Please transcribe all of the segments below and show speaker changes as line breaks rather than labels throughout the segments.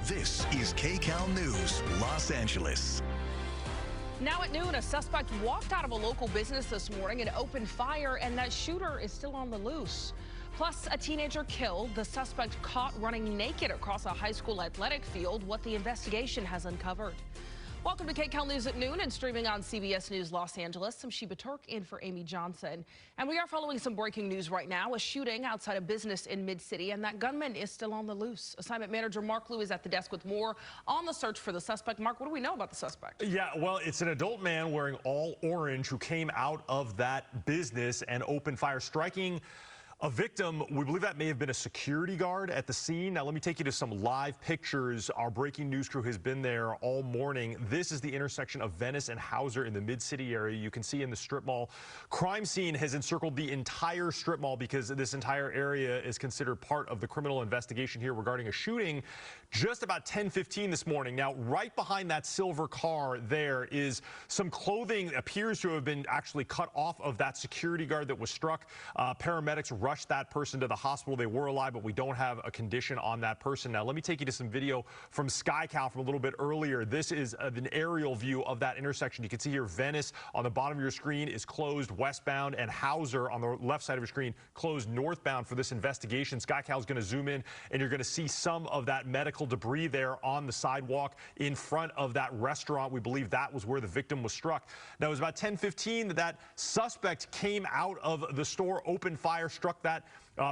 This is Kcal News, Los Angeles.
Now at noon, a suspect walked out of a local business this morning and opened fire, and that shooter is still on the loose. Plus, a teenager killed, the suspect caught running naked across a high school athletic field, what the investigation has uncovered. Welcome to Kcal News at noon and streaming on CBS News Los Angeles. I'm Sheba Turk in for Amy Johnson. And we are following some breaking news right now. A shooting outside a business in Mid-City, and that gunman is still on the loose. Assignment manager Mark Liu is at the desk with more on the search for the suspect. Mark, what do we know about the suspect?
Yeah, well, it's an adult man wearing all orange who came out of that business and opened fire, striking a victim. We believe that may have been a security guard at the scene. Now, let me take you to some live pictures. Our breaking news crew has been there all morning. This is the intersection of Venice and Hauser in the Mid-City area. You can see in the strip mall. Crime scene has encircled the entire strip mall because this entire area is considered part of the criminal investigation here regarding a shooting just about 10:15 this morning. Now, right behind that silver car there is some clothing that appears to have been actually cut off of that security guard that was struck. Paramedics rushed that person to the hospital. They were alive, but we don't have a condition on that person. Now, let me take you to some video from Kcal from a little bit earlier. This is an aerial view of that intersection. You can see here Venice on the bottom of your screen is closed westbound, and Hauser on the left side of your screen closed northbound for this investigation. Kcal is going to zoom in, and you're going to see some of that medical debris there on the sidewalk in front of that restaurant. We believe that was where the victim was struck. Now, it was about 10:15 that suspect came out of the store, opened fire, struck that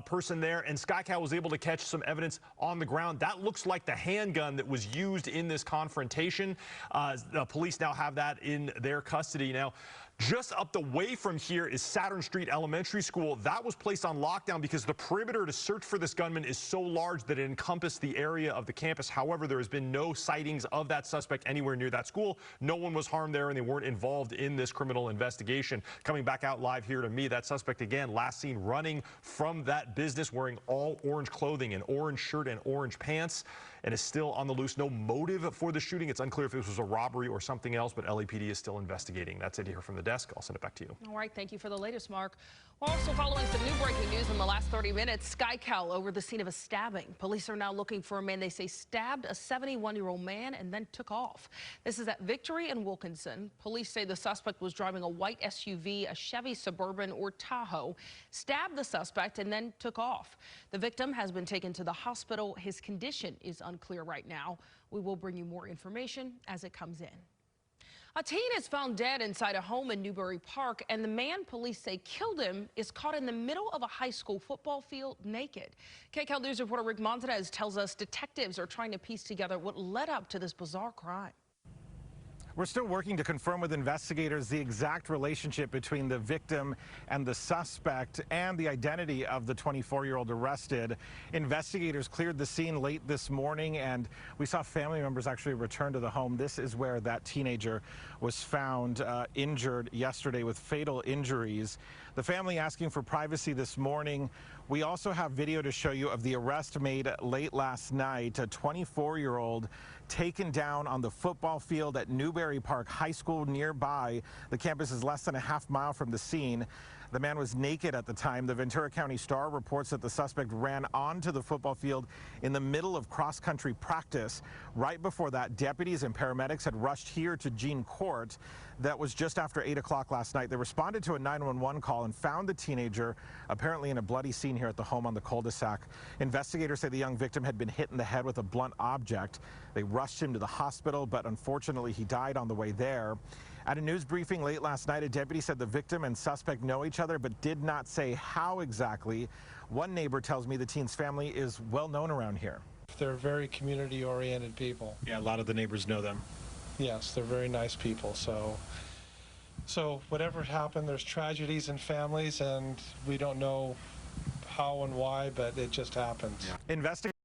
person there, and Kcal was able to catch some evidence on the ground. That looks like the handgun that was used in this confrontation. The police now have that in their custody. Now, just up the way from here is Saturn Street Elementary School. That was placed on lockdown because the perimeter to search for this gunman is so large that it encompassed the area of the campus. However, there has been no sightings of that suspect anywhere near that school. No one was harmed there, and they weren't involved in this criminal investigation. Coming back out live here to me, that suspect again last seen running from that business wearing all orange clothing, an orange shirt and orange pants, and is still on the loose. No motive for the shooting. It's unclear if this was a robbery or something else, but LAPD is still investigating. That's it here from the desk. I'll send it back to you.
All right, thank you for the latest, Mark. We're also following some new breaking news in the last 30 minutes. Kcal over the scene of a stabbing. Police are now looking for a man they say stabbed a 71-year-old man and then took off. This is at Victory and Wilkinson. Police say the suspect was driving a white SUV, a Chevy Suburban or Tahoe, stabbed the suspect and then took off. The victim has been taken to the hospital. His condition is unclear right now. We will bring you more information as it comes in. A teen is found dead inside a home in Newbury Park, and the man police say killed him is caught in the middle of a high school football field naked. Kcal News reporter Rick Montanez tells us detectives are trying to piece together what led up to this bizarre crime.
We're still working to confirm with investigators the exact relationship between the victim and the suspect and the identity of the 24-year-old arrested. Investigators cleared the scene late this morning, and we saw family members actually return to the home. This is where that teenager was found injured yesterday with fatal injuries. The family asking for privacy this morning. We also have video to show you of the arrest made late last night. A 24-year-old taken down on the football field at Newbury Park High School nearby. The campus is less than a half mile from the scene. The man was naked at the time. The Ventura County Star reports that the suspect ran onto the football field in the middle of cross-country practice. Right before that, deputies and paramedics had rushed here to Jean Court. That was just after 8 o'clock last night. They responded to a 911 call and found the teenager apparently in a bloody scene here at the home on the cul-de-sac. Investigators say the young victim had been hit in the head with a blunt object. They rushed him to the hospital, but unfortunately he died on the way there. At a news briefing late last night, a deputy said the victim and suspect know each other, but did not say how exactly. One neighbor tells me the teen's family is well known around here.
They're very community-oriented people.
Yeah, a lot of the neighbors know them.
Yes, they're very nice people. So whatever happened, there's tragedies in families, and we don't know how and why, but it just happens.
Investigators